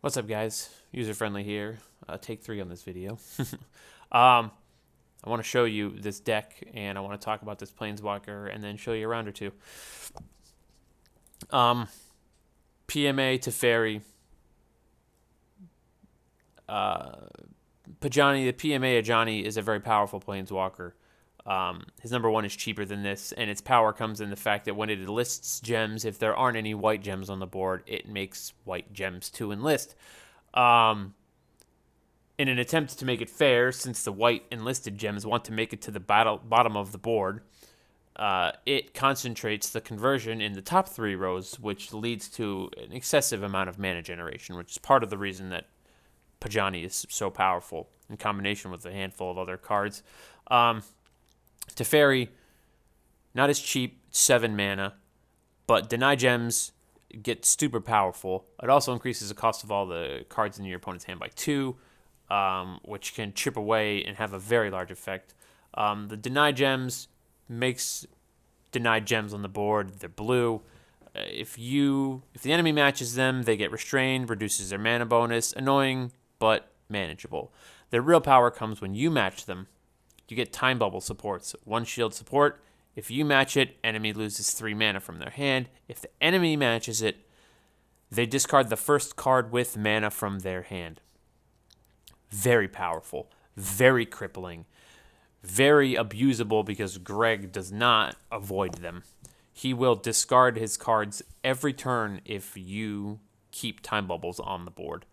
What's up, guys? User friendly here. Take 3 on this video. I want to show you this deck, and I want to talk about this Planeswalker, and then show you a round or two. PMA Teferi. Pajani, the PMA Pajani is a very powerful Planeswalker. His number 1 is cheaper than this, and its power comes in the fact that when it enlists gems, if there aren't any white gems on the board, it makes white gems to enlist. In an attempt to make it fair, since the white enlisted gems want to make it to the bottom of the board, it concentrates the conversion in the top 3 rows, which leads to an excessive amount of mana generation, which is part of the reason that Pajani is so powerful in combination with a handful of other cards. Teferi, not as cheap, 7 mana, but deny gems get super powerful. It also increases the cost of all the cards in your opponent's hand by 2, which can chip away and have a very large effect. The deny gems makes denied gems on the board. They're blue. If the enemy matches them, they get restrained, reduces their mana bonus. Annoying, but manageable. Their real power comes when you match them. You get time bubble supports. 1 shield support. If you match it, enemy loses 3 mana from their hand. If the enemy matches it, they discard the first card with mana from their hand. Very powerful. Very crippling. Very abusable because Greg does not avoid them. He will discard his cards every turn if you keep time bubbles on the board.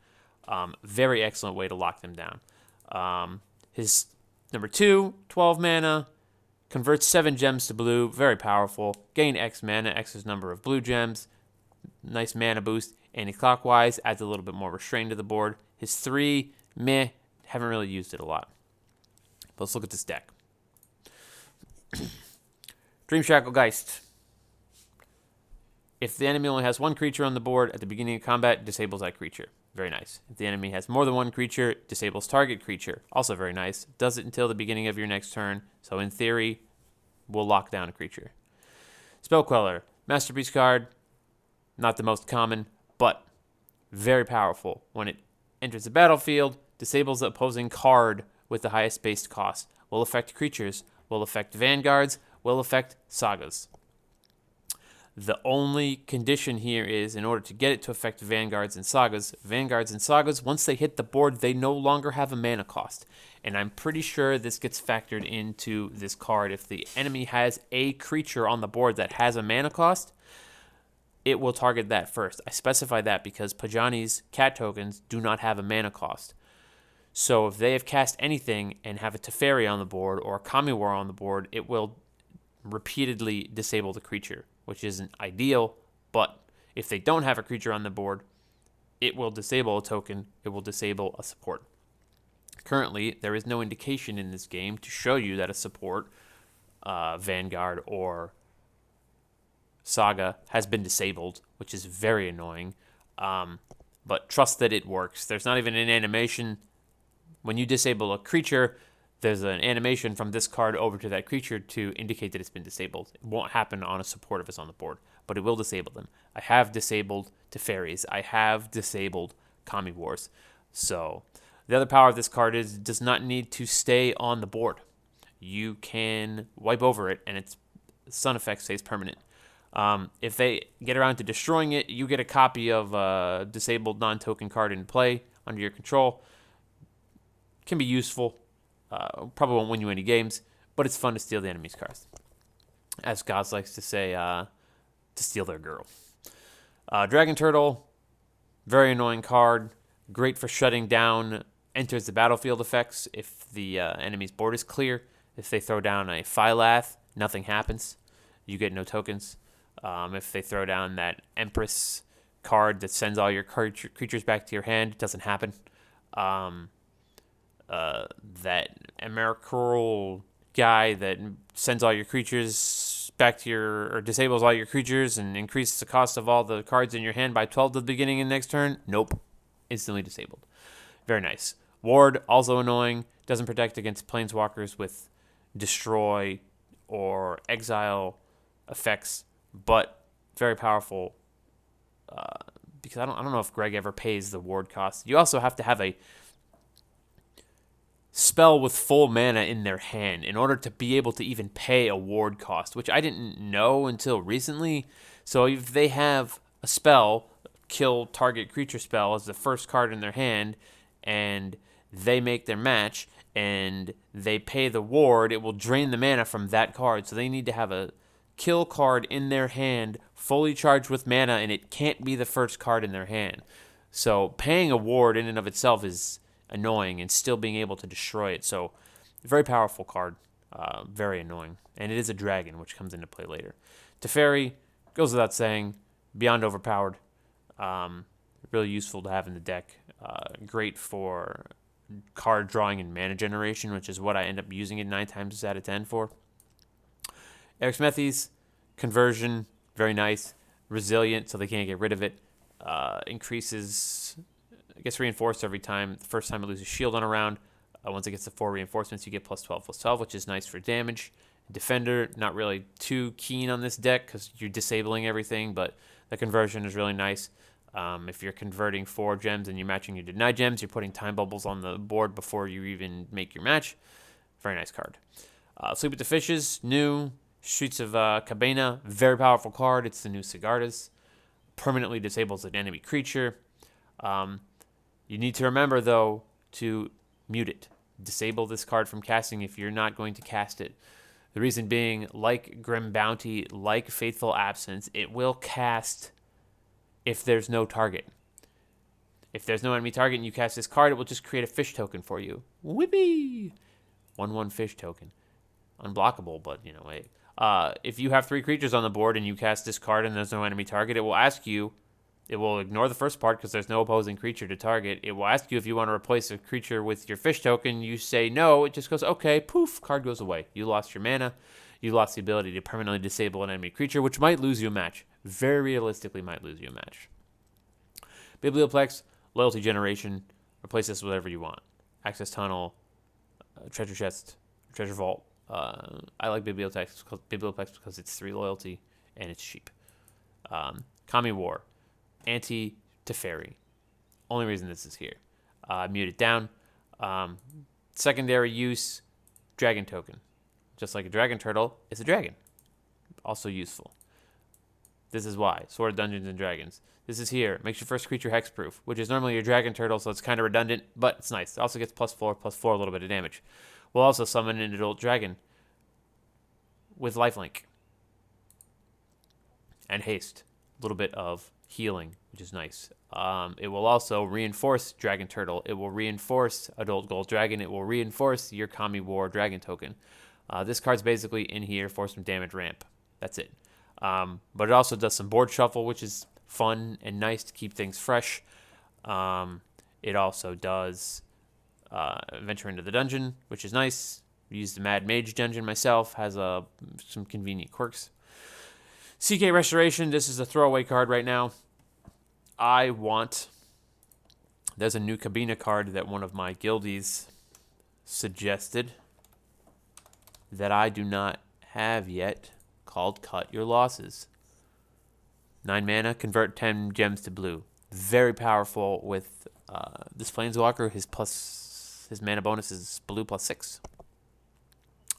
Very excellent way to lock them down. His number 2, 12 mana, converts 7 gems to blue, very powerful. Gain X mana, X's number of blue gems, nice mana boost. Anti-clockwise, adds a little bit more restraint to the board. His 3, meh, haven't really used it a lot. But let's look at this deck. Dream Shackle Geist. If the enemy only has 1 creature on the board at the beginning of combat, disables that creature. Very nice. If the enemy has more than 1 creature, disables target creature. Also very nice. Does it until the beginning of your next turn. So in theory, we'll lock down a creature. Spell Queller. Masterpiece card. Not the most common, but very powerful. When it enters the battlefield, disables the opposing card with the highest base cost. Will affect creatures. Will affect vanguards. Will affect sagas. The only condition here is, in order to get it to affect vanguards and sagas, once they hit the board, they no longer have a mana cost. And I'm pretty sure this gets factored into this card. If the enemy has a creature on the board that has a mana cost, it will target that first. I specify that because Pajani's cat tokens do not have a mana cost. So if they have cast anything and have a Teferi on the board or a Kamiwar on the board, it will repeatedly disable the creature, which isn't ideal, but if they don't have a creature on the board, it will disable a token, it will disable a support. Currently, there is no indication in this game to show you that a support, Vanguard, or Saga has been disabled, which is very annoying, but trust that it works. There's not even an animation. When you disable a creature, there's an animation from this card over to that creature to indicate that it's been disabled. It won't happen on a support if it's on the board, but it will disable them. I have disabled Teferis. I have disabled Kami Wars. So the other power of this card is it does not need to stay on the board. You can wipe over it, and its sun effect stays permanent. If they get around to destroying it, you get a copy of a disabled non-token card in play under your control. Can be useful. Probably won't win you any games, but it's fun to steal the enemy's cards. As Gods likes to say, to steal their girl. Dragon Turtle, very annoying card. Great for shutting down enters the battlefield effects if the enemy's board is clear. If they throw down a Phylath, nothing happens. You get no tokens. If they throw down that Empress card that sends all your creatures back to your hand, it doesn't happen. That Emrakul guy that sends all your creatures back to or disables all your creatures and increases the cost of all the cards in your hand by 12 to the beginning of the next turn. Nope. Instantly disabled. Very nice. Ward, also annoying. Doesn't protect against planeswalkers with destroy or exile effects, but very powerful because I don't know if Greg ever pays the ward cost. You also have to have a spell with full mana in their hand in order to be able to even pay a ward cost, which I didn't know until recently. So if they have a spell, kill target creature spell as the first card in their hand, and they make their match and they pay the ward, it will drain the mana from that card. So they need to have a kill card in their hand fully charged with mana, and it can't be the first card in their hand. So paying a ward in and of itself is annoying, and still being able to destroy it. So very powerful card, very annoying. And it is a dragon, which comes into play later. Teferi, goes without saying, beyond overpowered. Really useful to have in the deck. Great for card drawing and mana generation, which is what I end up using it 9 times out of 10 for. Erixmethes, conversion, very nice. Resilient, so they can't get rid of it. Increases, it gets reinforced every time. The first time it loses shield on a round. Once it gets to 4 reinforcements, you get +12/+12, which is nice for damage. Defender, not really too keen on this deck because you're disabling everything, but the conversion is really nice. If you're converting 4 gems and you're matching your denied gems, you're putting time bubbles on the board before you even make your match. Very nice card. Sleep with the Fishes, new. Streets of Cabana, very powerful card. It's the new Sigardas. Permanently disables an enemy creature. You need to remember, though, to mute it. Disable this card from casting if you're not going to cast it. The reason being, like Grim Bounty, like Faithful Absence, it will cast if there's no target. If there's no enemy target and you cast this card, it will just create a fish token for you. Whippy! 1/1 fish token. Unblockable, but, hey. If you have 3 creatures on the board and you cast this card and there's no enemy target, it will ask you, it will ignore the first part because there's no opposing creature to target. It will ask you if you want to replace a creature with your fish token. You say no, it just goes, okay, poof, card goes away. You lost your mana. You lost the ability to permanently disable an enemy creature, which might lose you a match. Very realistically might lose you a match. Biblioplex, loyalty generation, replace this with whatever you want. Access tunnel, treasure chest, treasure vault. I like Biblioplex because it's 3 loyalty and it's cheap. Kami War, anti-Teferi. Only reason this is here. Mute it down. Secondary use, dragon token. Just like a dragon turtle, it's a dragon. Also useful. This is why. Sword of Dungeons and Dragons. This is here. Makes your first creature hexproof, which is normally your dragon turtle, so it's kind of redundant, but it's nice. It also gets +4/+4, a little bit of damage. We'll also summon an adult dragon with lifelink and haste. A little bit of healing, which is nice. It will also reinforce Dragon Turtle. It will reinforce Adult Gold Dragon. It will reinforce your Kami War Dragon token. This card's basically in here for some damage ramp. That's it. But it also does some board shuffle, which is fun and nice to keep things fresh. It also does venture into the dungeon, which is nice. Use the Mad Mage dungeon myself. Has some convenient quirks. CK Restoration. This is a throwaway card right now. There's a new Cabina card that one of my guildies suggested that I do not have yet, called Cut Your Losses. 9 mana, convert 10 gems to blue. Very powerful with this Planeswalker. His mana bonus is blue +6.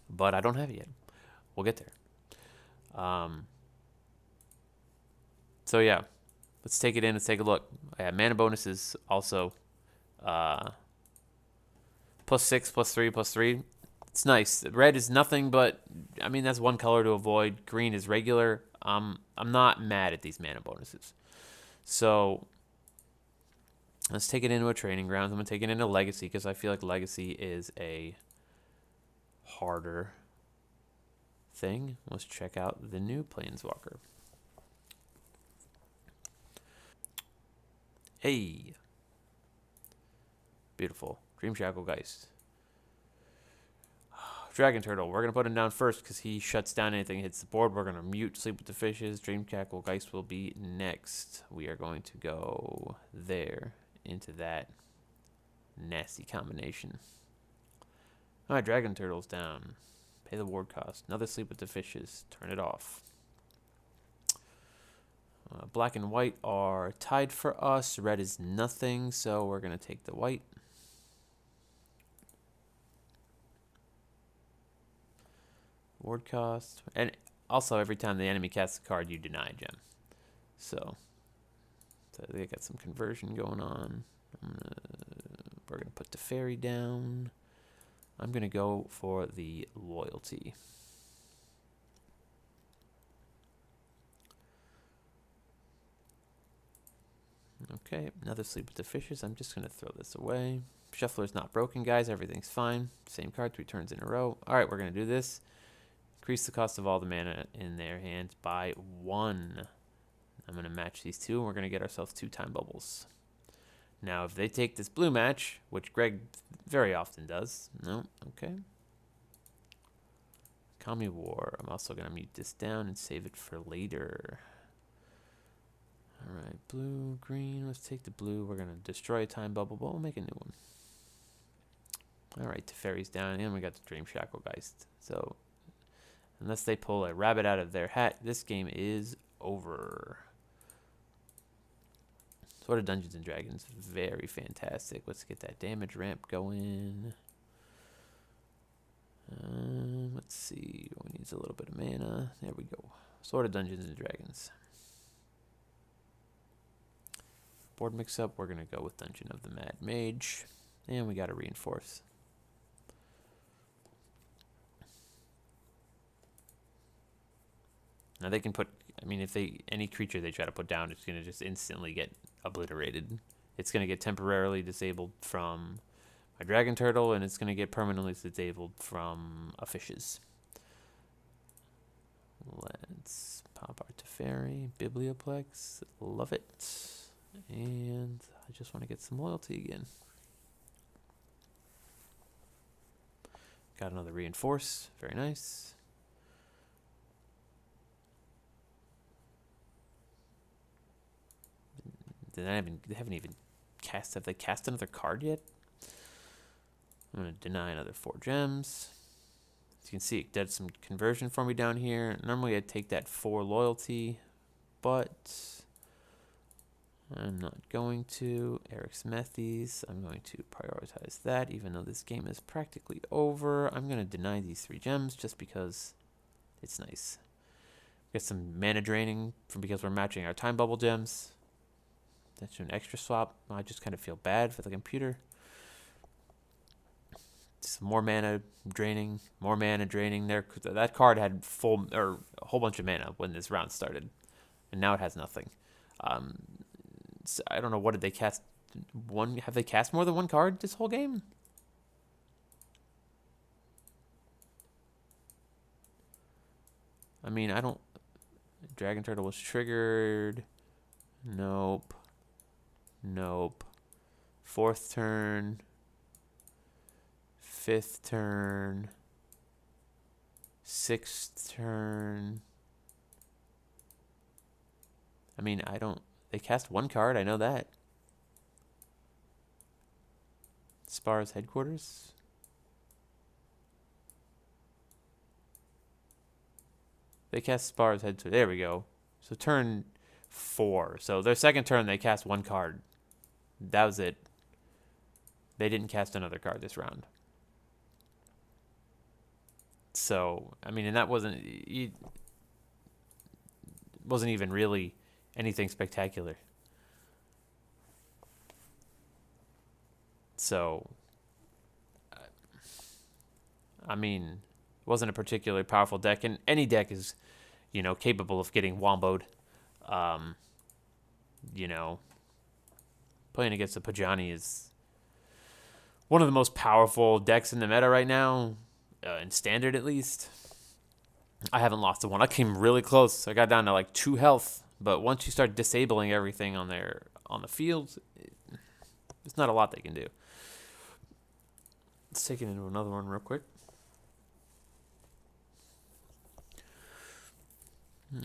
But I don't have it yet. We'll get there. So yeah, let's take it in. Let's take a look. Yeah, mana bonus is also +6, +3, +3. It's nice. Red is nothing but, that's one color to avoid. Green is regular. I'm not mad at these mana bonuses. So let's take it into a training grounds. I'm going to take it into Legacy because I feel like Legacy is a harder thing. Let's check out the new Planeswalker. Hey. Beautiful. Dream Shackle Geist. Dragon Turtle. We're going to put him down first because he shuts down anything that hits the board. We're going to mute Sleep with the Fishes. Dream Shackle Geist will be next. We are going to go there into that nasty combination. All right, Dragon Turtle's down. Pay the ward cost. Another Sleep with the Fishes. Turn it off. Black and white are tied for us. Red is nothing, so we're going to take the white. Ward cost. And also, every time the enemy casts a card, you deny a gem. So they got some conversion going on. We're going to put Teferi down. I'm going to go for the loyalty. Okay, another sleep with the fishes. I'm just going to throw this away. Shuffler's not broken, guys. Everything's fine. Same card 3 turns in a row. All right, we're going to do this. Increase the cost of all the mana in their hands by 1. I'm going to match these two, and we're going to get ourselves 2 time bubbles. Now, if they take this blue match, which Greg very often does. No, okay. Kami War. I'm also going to mute this down and save it for later. All right, blue, green. Let's take the blue. We're going to destroy a time bubble, but we'll make a new one. All right, Teferi's down, and we got the Dream Shacklegeist. So, unless they pull a rabbit out of their hat, this game is over. Sword of Dungeons and Dragons, very fantastic. Let's get that damage ramp going. Let's see. We need a little bit of mana. There we go. Sword of Dungeons and Dragons. Board mix-up, we're going to go with Dungeon of the Mad Mage. And we got to reinforce. Now they can put, I mean, if they, any creature they try to put down, it's going to just instantly get obliterated. It's going to get temporarily disabled from my Dragon Turtle, and it's going to get permanently disabled from a Fishes. Let's pop our Teferi, Biblioplex, love it. And I just want to get some loyalty again. Got another reinforce, very nice. They haven't even cast, have they cast another card yet? I'm going to deny another 4 gems. As you can see, it did some conversion for me down here. Normally I'd take that 4 loyalty, but I'm not going to. Eric's Methes, I'm going to prioritize that, even though this game is practically over. I'm going to deny these 3 gems just because it's nice. Get some mana draining from because we're matching our time bubble gems. That's an extra swap. I just kind of feel bad for the computer. Some more mana draining, more mana draining. There, that card had full or a whole bunch of mana when this round started, and now it has nothing. So I don't know, what did they cast? One? Have they cast more than 1 card this whole game? I mean, I don't. Dragon Turtle was triggered. Nope. Nope. 4th turn. 5th turn. 6th turn. I mean, I don't. They cast 1 card, I know that. Spar's headquarters. They cast Spar's headquarters. There we go. So turn 4. So their second turn, they cast 1 card. That was it. They didn't cast another card this round. So, I mean, and that wasn't even really anything spectacular. So, I mean, it wasn't a particularly powerful deck, and any deck is, you know, capable of getting womboed. You know, playing against a Pajani is one of the most powerful decks in the meta right now, in standard at least. I haven't lost to one. I came really close. I got down to like 2 health, but once you start disabling everything on the field, there's not a lot they can do. Let's take it into another one real quick.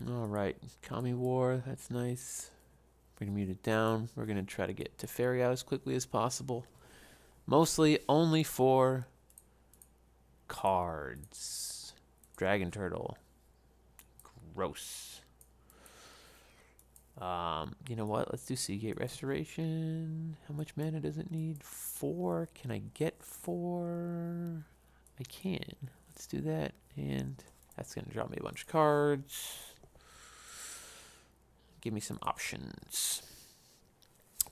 All right, Kami War, that's nice. We're going to mute it down. We're going to try to get Teferi out as quickly as possible. Mostly only for cards. Dragon Turtle. Gross. You know what? Let's do Seagate Restoration. How much mana does it need? 4. Can I get 4? I can. Let's do that. And that's going to draw me a bunch of cards. Give me some options.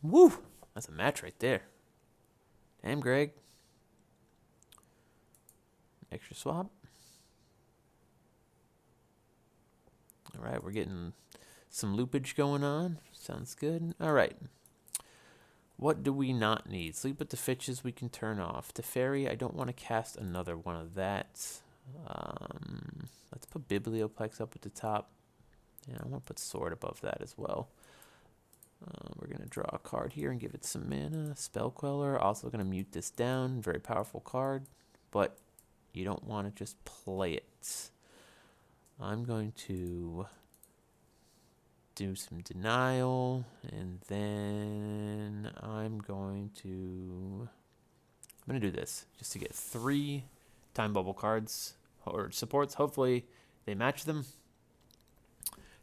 Woo! That's a match right there. Damn, Greg. Extra swap. All right, we're getting some loopage going on. Sounds good. All right. What do we not need? Sleep with the Fitches we can turn off. Teferi, I don't want to cast another one of that. Let's put Biblioplex up at the top. Yeah, I want to put Sword above that as well. We're going to draw a card here and give it some mana. Spell Queller, also going to mute this down. Very powerful card, but you don't want to just play it. I'm going to do some denial, and then I'm going to do this just to get 3 time bubble cards or supports. Hopefully they match them.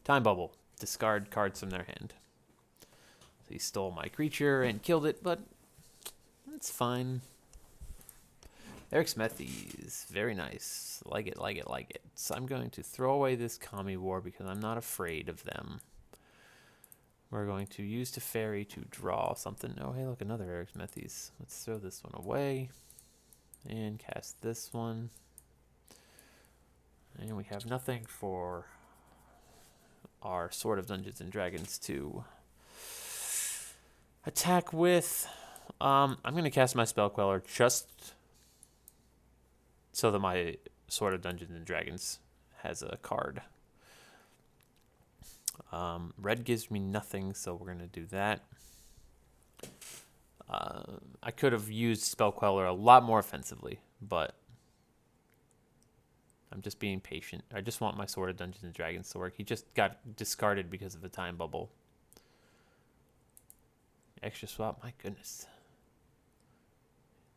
Time bubble, discard cards from their hand. So he stole my creature and killed it, but that's fine. Eric's Methies, very nice. Like it, like it, like it. So I'm going to throw away this Kami War because I'm not afraid of them. We're going to use Teferi to draw something. Oh, hey, look, another Eric's Methies. Let's throw this one away and cast this one. And we have nothing for our Sword of Dungeons and Dragons to attack with. I'm going to cast my Spell Queller just so that my Sword of Dungeons and Dragons has a card. Red gives me nothing, so we're going to do that. I could have used Spell Queller a lot more offensively, but I'm just being patient. I just want my Sword of Dungeons and Dragons to work. He just got discarded because of the time bubble. Extra swap, my goodness.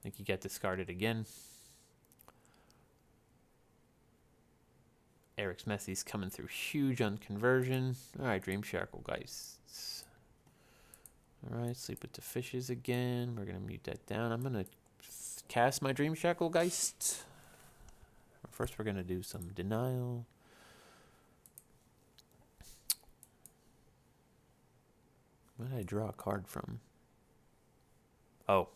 I think he got discarded again. Eric's Messy's coming through huge on conversion. All right, Dream Shacklegeists. All right, Sleep with the Fishes again. We're going to mute that down. I'm going to cast my Dream Shacklegeist. First, we're going to do some denial. Where did I draw a card from? Oh.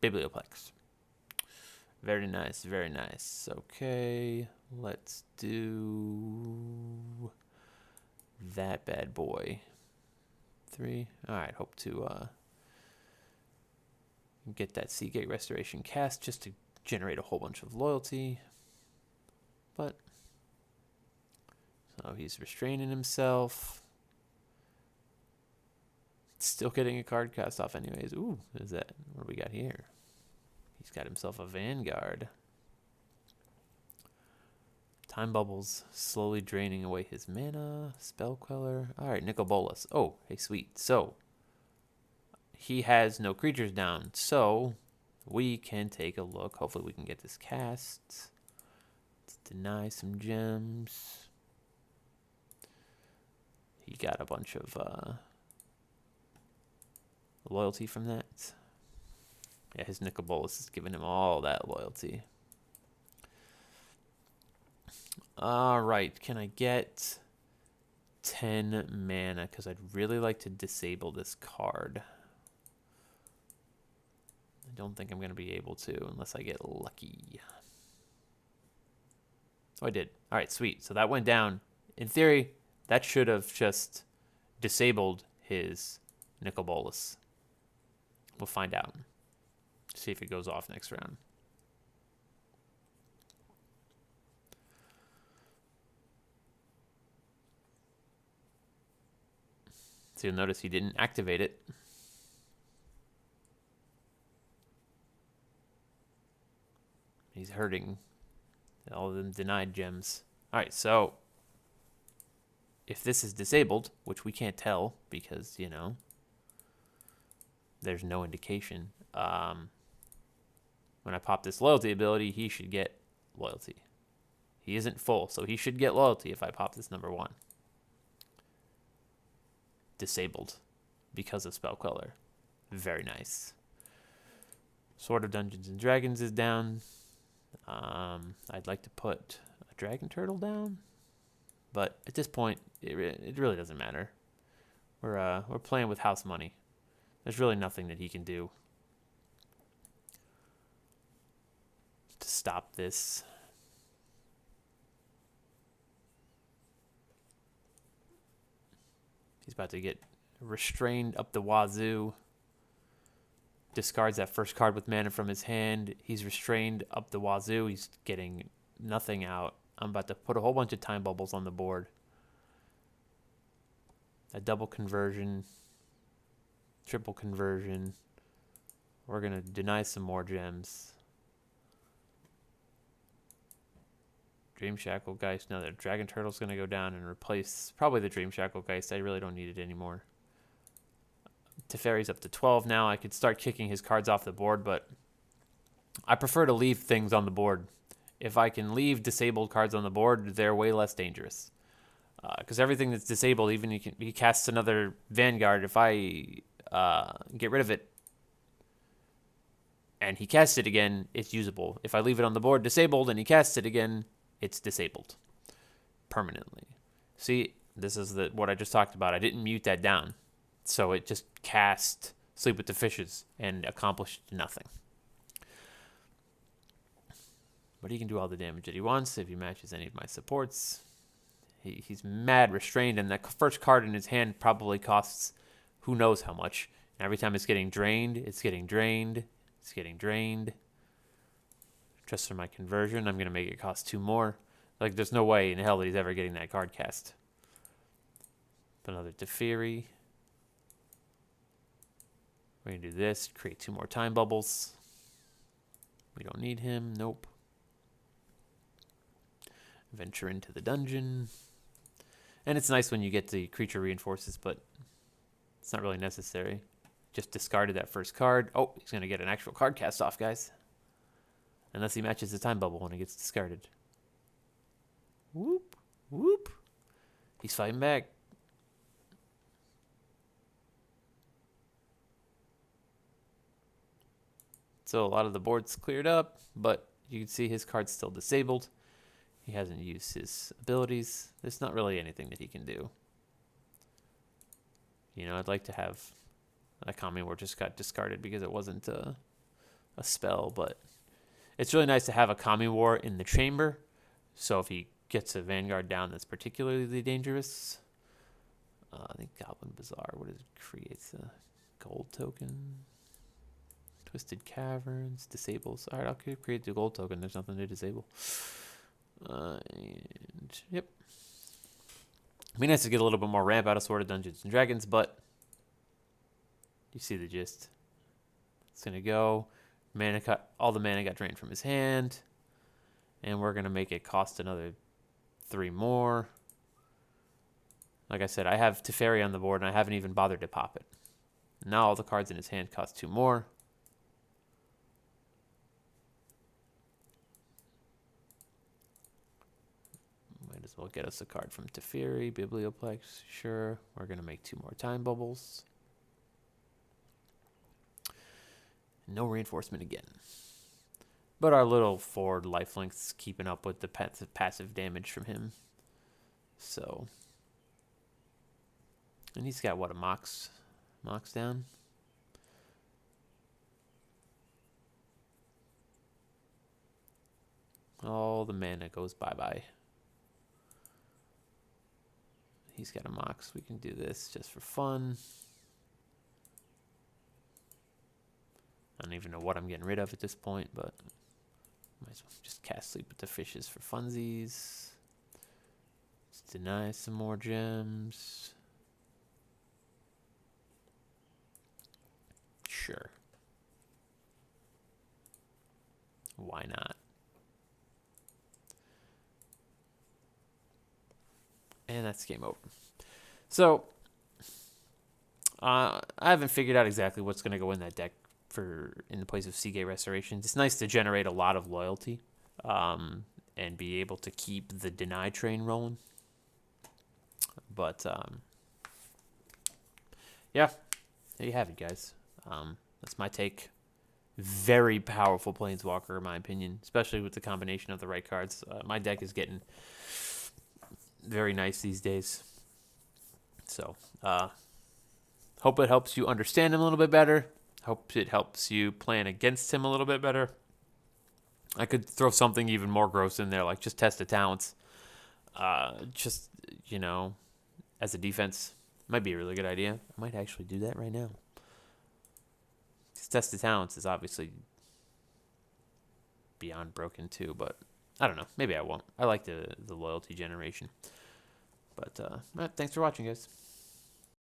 Biblioplex. Very nice, very nice. Okay, let's do that bad boy. 3. All right, hope to get that Seagate Restoration cast just to generate a whole bunch of loyalty. But, so he's restraining himself. Still getting a card cast off anyways. Ooh, what is that? What do we got here? He's got himself a Vanguard. Time bubbles slowly draining away his mana. Spell Queller. All right, Nicol Bolas. Oh, hey, sweet. So, he has no creatures down. So, we can take a look. Hopefully, we can get this cast. Let's deny some gems. He got a bunch of loyalty from that. Yeah, his Nicol Bolas is giving him all that loyalty. All right, can I get 10 mana? Because I'd really like to disable this card. I don't think I'm going to be able to unless I get lucky. Oh, I did. All right, sweet. So that went down. In theory, that should have just disabled his Nicol Bolas. We'll find out. See if it goes off next round. So you'll notice he didn't activate it. He's hurting. All of them denied gems. All right, so if this is disabled, which we can't tell because, you know, there's no indication. When I pop this loyalty ability, he should get loyalty. He isn't full, so he should get loyalty if I pop this number 1. Disabled because of Spell Queller. Very nice. Sword of Dungeons and Dragons is down. I'd like to put a Dragon Turtle down, but at this point, it really doesn't matter. We're playing with house money. There's really nothing that he can do to stop this. He's about to get restrained up the wazoo. Discards that first card with mana from his hand. He's restrained up the wazoo. He's getting nothing out. I'm about to put a whole bunch of time bubbles on the board. A double conversion. Triple conversion. We're going to deny some more gems. Dream Shackle Geist. No, the Dragon Turtle's going to go down and replace probably the Dream Shackle Geist. I really don't need it anymore. Teferi's up to 12 now. I could start kicking his cards off the board, but I prefer to leave things on the board. If I can leave disabled cards on the board, they're way less dangerous. Because everything that's disabled, even he casts another Vanguard. If I get rid of it and he casts it again, it's usable. If I leave it on the board disabled and he casts it again, it's disabled permanently. See, this is what I just talked about. I didn't mute that down. So it just cast Sleep with the Fishes and accomplished nothing. But he can do all the damage that he wants if he matches any of my supports. He's mad restrained, and that first card in his hand probably costs who knows how much. And every time it's getting drained, it's getting drained, it's getting drained. Just for my conversion, I'm going to make it cost 2 more. Like, there's no way in hell that he's ever getting that card cast. Another Pteferi. We're going to do this, create 2 more time bubbles. We don't need him, nope. Venture into the dungeon. And it's nice when you get the creature reinforces, but it's not really necessary. Just discarded that first card. Oh, he's going to get an actual card cast off, guys. Unless he matches the time bubble when it gets discarded. Whoop, whoop. He's fighting back. So a lot of the board's cleared up, but you can see his card's still disabled. He hasn't used his abilities. There's not really anything that he can do. You know, I'd like to have a Kami War just got discarded because it wasn't a spell, but it's really nice to have a Kami War in the chamber. So if he gets a Vanguard down that's particularly dangerous, I think Goblin Bazaar, what is it? Creates a gold token. Twisted Caverns, disables. All right, I'll create the gold token. There's nothing to disable. And yep. It'd be nice to get a little bit more ramp out of Sword of Dungeons and Dragons, but you see the gist. It's gonna go. Mana cut. All the mana got drained from his hand, and we're gonna make it cost another 3 more. Like I said, I have Teferi on the board, and I haven't even bothered to pop it. Now all the cards in his hand cost 2 more. Might as well get us a card from Teferi, Biblioplex. Sure. We're going to make 2 more time bubbles. No reinforcement again. But our little forward lifelinks keeping up with the passive damage from him. So. And he's got, what, a Mox down? All the mana goes bye-bye. He's got a Mox. We can do this just for fun. I don't even know what I'm getting rid of at this point, but might as well just cast Sleep with the Fishes for funsies. Let's deny some more gems. Sure. Why not? And that's game over. So, I haven't figured out exactly what's going to go in that deck in the place of Seagate Restorations. It's nice to generate a lot of loyalty. and be able to keep the deny train rolling. But yeah, there you have it, guys. That's my take. Very powerful Planeswalker, in my opinion, especially with the combination of the right cards. My deck is getting very nice these days. So, hope it helps you understand him a little bit better. Hope it helps you plan against him a little bit better. I could throw something even more gross in there, like just test the talents. Just, as a defense. Might be a really good idea. I might actually do that right now. Test the talents is obviously beyond broken too, but I don't know. Maybe I won't. I like the loyalty generation. But thanks for watching, guys.